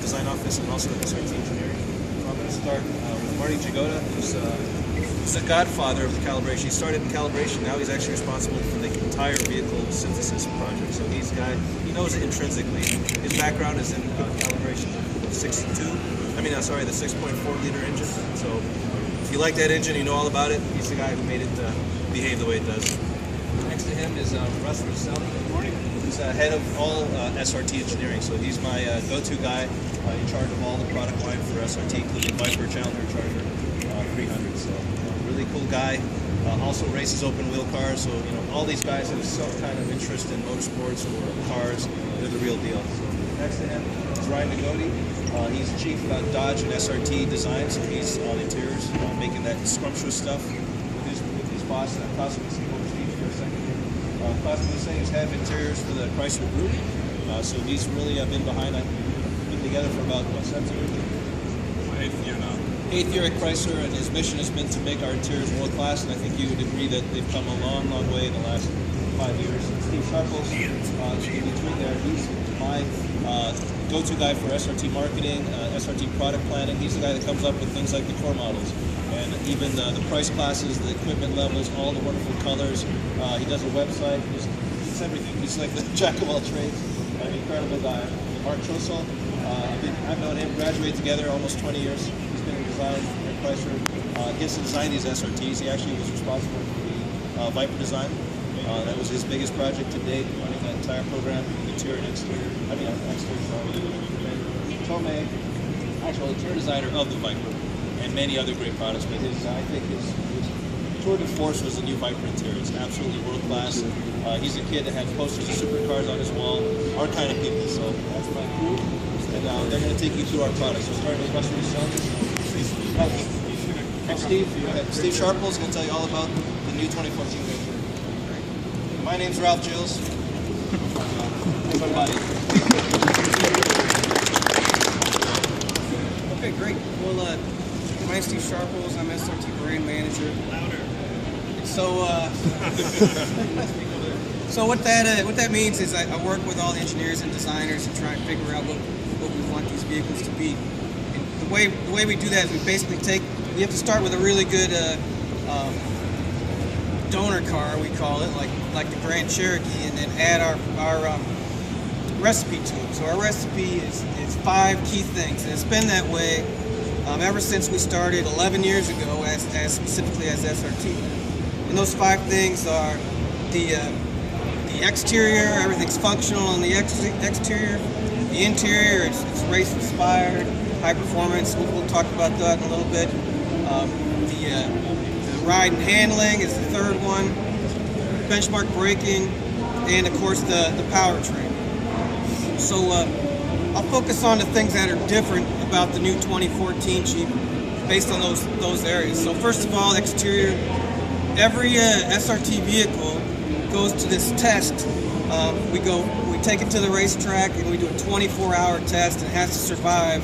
design office and also SRT engineering. So I'm going to start with Marty Jagoda, who's the godfather of the calibration. He started in calibration, now he's actually responsible for the entire vehicle synthesis project. So he's a guy, he knows it intrinsically. His background is in calibration of the 6.4 liter engine. So if you like that engine, you know all about it. He's the guy who made it behave the way it does. Next to him is Russ Roselli. Good morning. Who's head of all SRT engineering. So he's my go-to guy in charge of all the product line for SRT, including Viper, Challenger, Charger, 300. So really cool guy. Also races open wheel cars. So all these guys have some kind of interest in motorsports or cars. They're the real deal. So next to him is Ryan Nagodi. He's chief Dodge and SRT design. So he's on interiors, making that scrumptious stuff with his boss. Cosmo, see over Steve for a second here. Cosmo is head of interiors for the Chrysler Group. So he's really been behind. I've been together for about 7 years. My 8th year now. 8th year at Chrysler, and his mission has been to make our interiors world class. And I think you would agree that they've come a long, long way in the last 5 years. Steve Sharples, in between there, he's my go-to guy for SRT marketing, SRT product planning. He's the guy that comes up with things like the core models and even the price classes, the equipment levels, all the wonderful colors. He does a website. He's everything. He's like the jack of all trades. An incredible guy. Mark Chosel, I've known him, graduated together almost 20 years. He's been in design at Chrysler. He gets to design these SRTs. He actually was responsible for the Viper design. That was his biggest project to date, running that entire program, interior and exterior. Exterior, sorry. Tomei, actual interior designer of the Viper, and many other great products. But I think his tour de force was the new Viper interior. It's absolutely world class. He's a kid that has posters of supercars on his wall. Our kind of people. So that's my crew, and they're going to take you through our products. So starting with Russell Steve Sharples is going to tell you all about the new 2014 Viper. My name's Ralph Gilles. Everybody. Okay, great. Well, my name's Steve Sharples. I'm SRT brand manager. Louder. So what that means is I work with all the engineers and designers and try and figure out what we want these vehicles to be. And the way we do that is we basically we have to start with a really good donor car, we call it, like the Grand Cherokee, and then add our recipe to it. So our recipe is 5 key things, and it's been that way ever since we started 11 years ago, as specifically as SRT. And those 5 things are the exterior, everything's functional on the exterior. The interior, it's race inspired, high performance. We'll talk about that in a little bit. The ride and handling is the 3rd one. Benchmark braking, and of course the powertrain. So I'll focus on the things that are different about the new 2014 Jeep based on those areas. So first of all, exterior. Every SRT vehicle goes to this test. We take it to the racetrack and we do a 24-hour test, and it has to survive.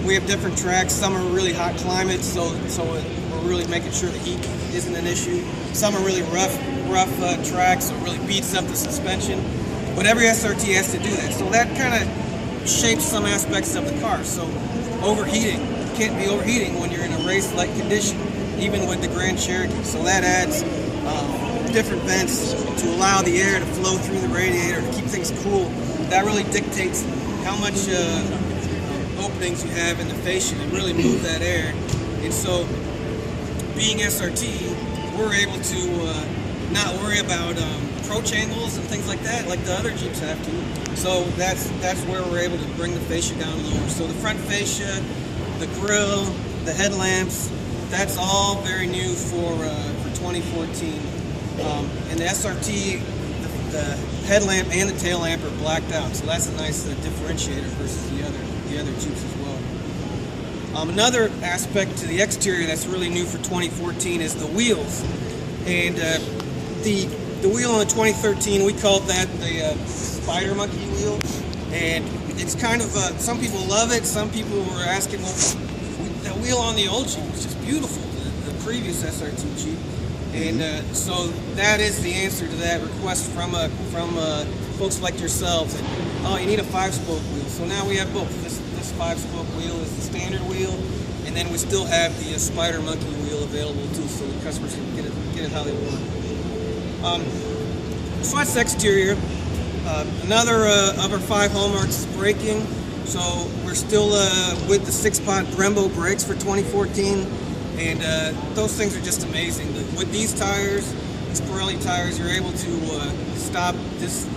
We have different tracks. Some are really hot climates, so we're really making sure the heat isn't an issue. Some are really rough tracks, so it really beats up the suspension. But every SRT has to do that. So that kind of shapes some aspects of the car. So overheating. You can't be overheating when you're in a race-like condition, even with the Grand Cherokee. So that adds different vents to allow the air to flow through the radiator to keep things cool. That really dictates how much openings you have in the fascia and really move that air. And so, being SRT, we're able to not worry about approach angles and things like that, like the other Jeeps have to. So that's where we're able to bring the fascia down lower. So the front fascia, the grille, the headlamps, that's all very new for 2014. And the SRT, the headlamp and the tail lamp are blacked out, so that's a nice differentiator versus the other Jeeps as well. Another aspect to the exterior that's really new for 2014 is the wheels. And the wheel in the 2013, we called that the spider monkey wheel. And it's kind of, some people love it, some people were asking, well, that wheel on the old Jeep was just beautiful, the previous SRT Jeep. And so that is the answer to that request from folks like yourselves. And, oh, you need a 5-spoke wheel. So now we have both. This This 5-spoke wheel is the standard wheel, and then we still have the Spider Monkey wheel available too, so the customers can get it how they want. So that's the exterior. Another of our 5 hallmarks is braking. So we're still with the 6-pot Brembo brakes for 2014, and those things are just amazing. With these tires, these Pirelli tires, you're able to stop this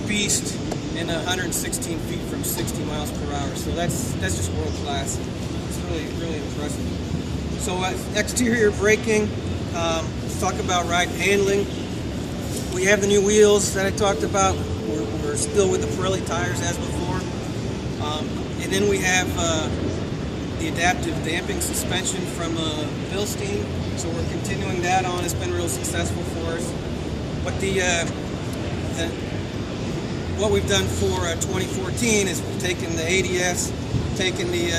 beast in 116 feet from 60 miles per hour. So that's just world class. It's really impressive. So exterior braking. Let's talk about ride handling. We have the new wheels that I talked about. We're still with the Pirelli tires as before. And then we have the adaptive damping suspension from Bilstein. So we're continuing that on. It's been real successful for us. But what we've done for 2014 is we've taken the ADS, taken the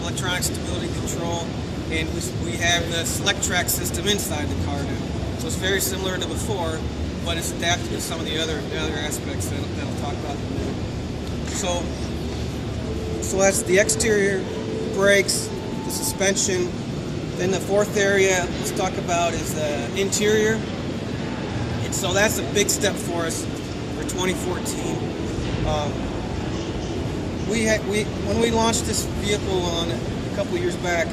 electronic stability control, and we have the Select Track system inside the car now. So it's very similar to before, but it's adapted to some of the other aspects that I'll talk about in a minute. So that's the exterior, brakes, the suspension. Then the fourth area let's talk about is interior. And so that's a big step for us for 2014. When we launched this vehicle a couple of years back,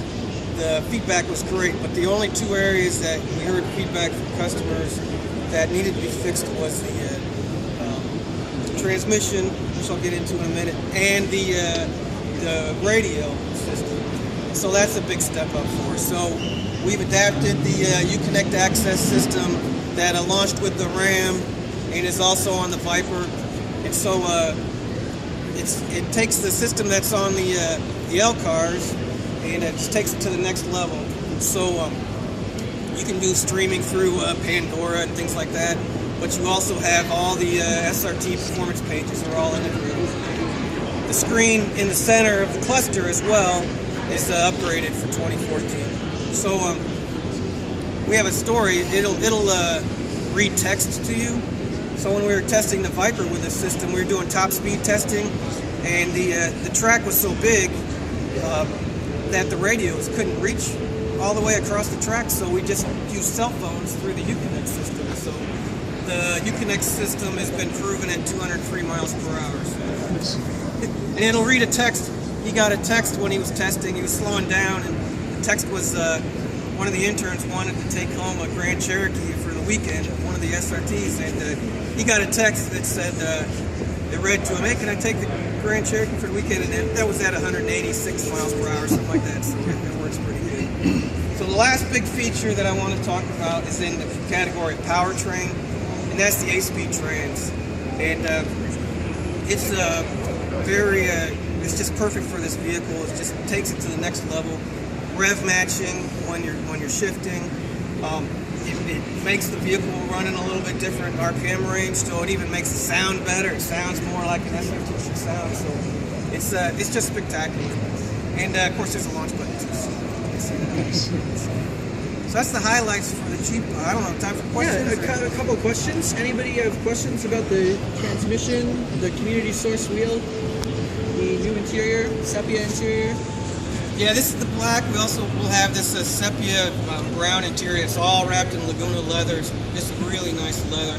the feedback was great, but the only 2 areas that we heard feedback from customers that needed to be fixed was the transmission, which I'll get into in a minute, and the radio system. So that's a big step up for us. So we've adapted the Uconnect access system that launched with the Ram and is also on the Viper. And so it takes the system that's on the L cars and it just takes it to the next level. So you can do streaming through Pandora and things like that, but you also have all the SRT performance pages are all integrated. The screen in the center of the cluster as well is upgraded for 2014. So we have a story. It'll read text to you. So when we were testing the Viper with this system, we were doing top speed testing, and the track was so big that the radios couldn't reach all the way across the track, so we just used cell phones through the Uconnect system. So the Uconnect system has been proven at 203 miles per hour. So. And it'll read a text. He got a text when he was testing. He was slowing down, and the text was one of the interns wanted to take home a Grand Cherokee for the weekend, one of the SRTs, and he got a text that said, it read to him, hey, can I take the Grand Cherokee for the weekend? And that was at 186 miles per hour, something like that, so it works pretty good. So the last big feature that I want to talk about is in the category of powertrain, and that's the 8-speed trans. And it's it's just perfect for this vehicle. It just takes it to the next level. Rev matching when you're shifting. It makes the vehicle running a little bit different RPM range, so it even makes it sound better. It sounds more like an SRT should sound. So it's just spectacular. And of course, there's a launch button too. So you can see that. So that's the highlights for the cheap. I don't know. Time for questions? Yeah, a couple questions. Anybody have questions about the transmission, the community source wheel, the new interior, sepia interior? Yeah, this is the black. We also will have this sepia brown interior. It's all wrapped in Laguna leather. It's just really nice leather.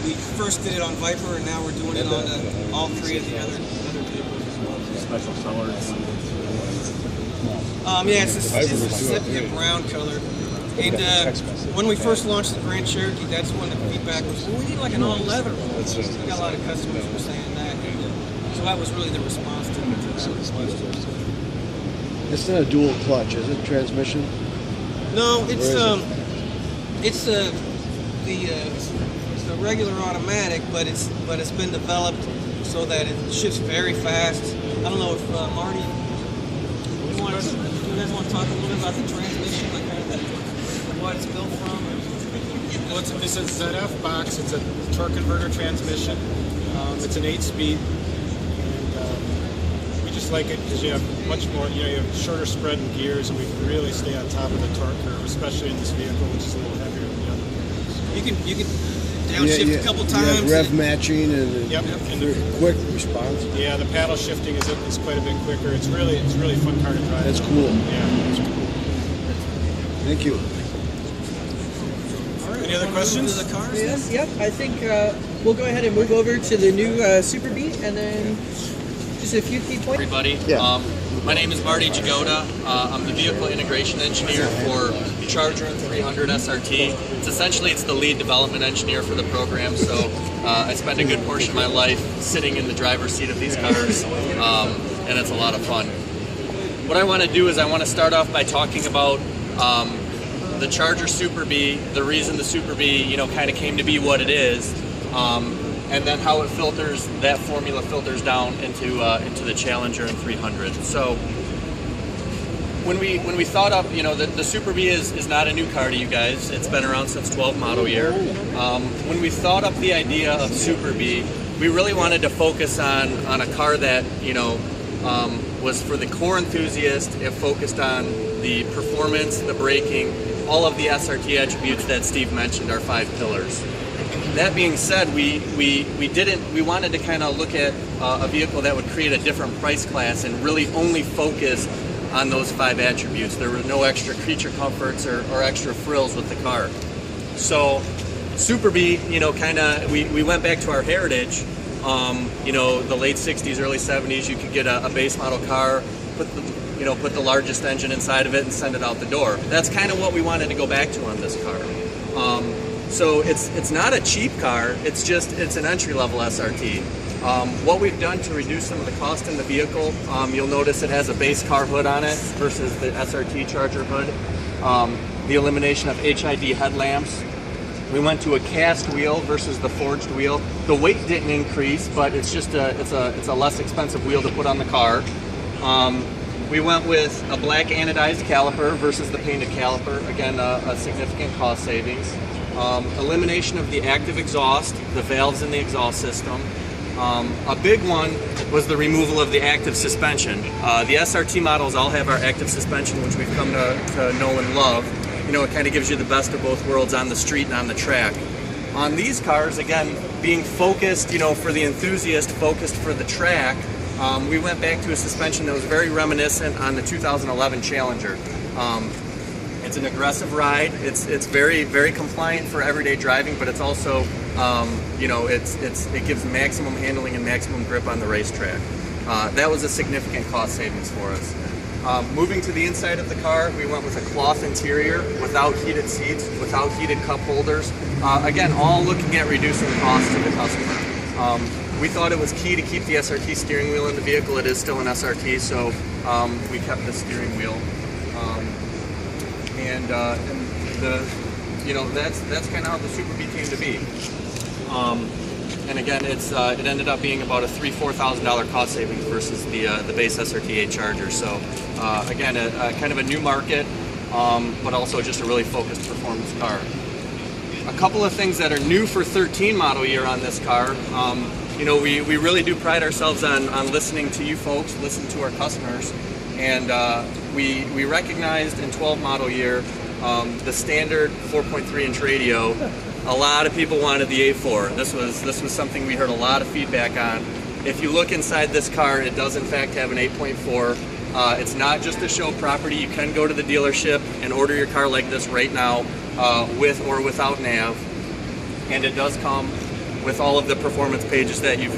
We first did it on Viper, and now we're doing it on all 3 of the other vehicles as well. Special colors. Yeah, it's a sepia brown color. And when we first launched the Grand Cherokee, that's when the feedback was, well, we need like an all-leather one. We got a lot of customers who were saying that. So that was really the response to that. It's not a dual clutch, is it? Transmission? No, it's the regular automatic, but it's been developed so that it shifts very fast. I don't know if Marty, you guys want to talk a little bit about the transmission, like kind of what it's built from? Well, it's a ZF box. It's a torque converter transmission. It's an 8-speed. Just like it because you have much more, you have shorter spread in gears, and we can really stay on top of the torque curve, especially in this vehicle, which is a little heavier than the other vehicles. You can downshift a couple times. You have rev matching and Yep. quick response. Yeah, the paddle shifting is quite a bit quicker. It's really fun car to drive. That's cool. Yeah. That's cool. Thank you. Any other questions? The cars? Yes, yep. I think we'll go ahead and move over to the new Super Beat, and then just a few key points. Everybody. Yeah. My name is Marty Jagoda. I'm the vehicle integration engineer for Charger and 300 SRT. It's the lead development engineer for the program, so I spend a good portion of my life sitting in the driver's seat of these cars, and it's a lot of fun. What I want to do is I want to start off by talking about the Charger Super Bee, the reason the Super Bee, kind of came to be what it is, and then how it filters, that formula filters down into the Challenger and 300. So when we thought up, the Super Bee is not a new car to you guys. It's been around since 12 model year. When we thought up the idea of Super Bee, we really wanted to focus on a car that, was for the core enthusiast. It focused on the performance, the braking, all of the SRT attributes that Steve mentioned, our 5 pillars. That being said, we wanted to kind of look at a vehicle that would create a different price class and really only focus on those 5 attributes. There were no extra creature comforts or extra frills with the car. So Super Bee, we went back to our heritage. The late 60s, early 70s, you could get a base model car, put the largest engine inside of it and send it out the door. That's kind of what we wanted to go back to on this car. So it's not a cheap car, it's an entry-level SRT. What we've done to reduce some of the cost in the vehicle, you'll notice it has a base car hood on it versus the SRT Charger hood. The elimination of HID headlamps. We went to a cast wheel versus the forged wheel. The weight didn't increase, but it's a less expensive wheel to put on the car. We went with a black anodized caliper versus the painted caliper. Again, a significant cost savings. Elimination of the active exhaust, the valves in the exhaust system. A big one was the removal of the active suspension. The SRT models all have our active suspension, which we've come to know and love. It kind of gives you the best of both worlds on the street and on the track. On these cars, again, being focused, for the enthusiast, focused for the track, we went back to a suspension that was very reminiscent on the 2011 Challenger. It's an aggressive ride. It's very, very compliant for everyday driving, but it's also, it gives maximum handling and maximum grip on the racetrack. That was a significant cost savings for us. Moving to the inside of the car, we went with a cloth interior without heated seats, without heated cup holders. Again, all looking at reducing the cost to the customer. We thought it was key to keep the SRT steering wheel in the vehicle. It is still an SRT, so we kept the steering wheel. That's kind of how the Super Bee came to be. And again, it ended up being about a $4,000 cost savings versus the base SRT8 Charger. So again, kind of a new market, but also just a really focused performance car. A couple of things that are new for 13 model year on this car. We really do pride ourselves on listening to you folks, listening to our customers, and we recognized in 12 model year the standard 4.3-inch radio. A lot of people wanted the A4. This was something we heard a lot of feedback on. If you look inside this car, it does in fact have an 8.4. It's not just a show property. You can go to the dealership and order your car like this right now, with or without nav, and it does come with all of the performance pages that you've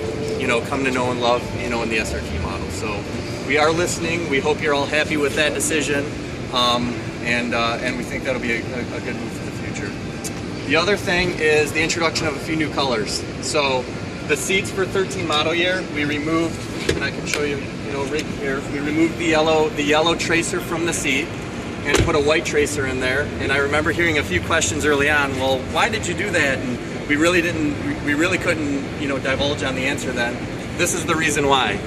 come to know and love in the SRT model. So we are listening. We hope you're all happy with that decision, and we think that'll be a good move for the future. The other thing is the introduction of a few new colors. So the seats for 13 model year, we removed, and I can show you, right here, we removed the yellow tracer from the seat and put a white tracer in there. And I remember hearing a few questions early on, well, why did you do that? And we really couldn't, divulge on the answer then. This is the reason why.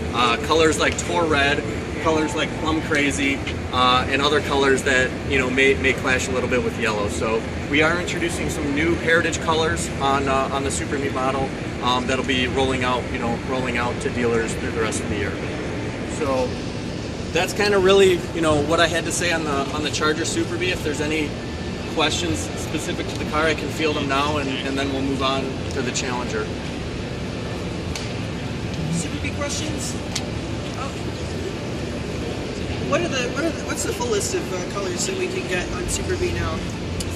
Colors like Tor Red, colors like Plum Crazy, and other colors that may clash a little bit with yellow. So we are introducing some new heritage colors on the Super Bee model that'll be rolling out to dealers through the rest of the year. So that's kind of really what I had to say on the Charger Super Bee. If there's any questions specific to the car, I can field them now, and then we'll move on to the Challenger. Super B questions? What's the full list of colors that we can get on Super B now?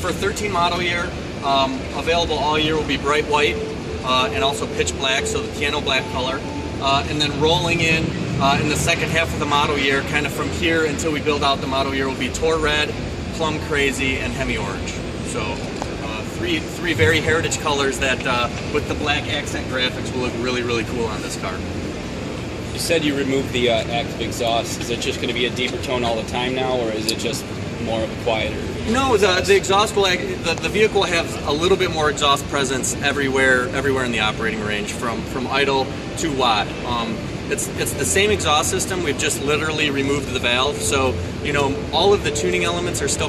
For 13 model year, available all year will be bright white and also pitch black, so the piano black color. And then rolling in the second half of the model year, kind of from here until we build out the model year, will be Tour Red, Plum Crazy, and Hemi Orange. So three very heritage colors that with the black accent graphics will look really, really cool on this car. You said you removed the active exhaust. Is it just going to be a deeper tone all the time now, or is it just more of a quieter? No, the exhaust will the vehicle will have a little bit more exhaust presence everywhere in the operating range, from idle to watt. It's the same exhaust system. We've just literally removed the valve, so all of the tuning elements are still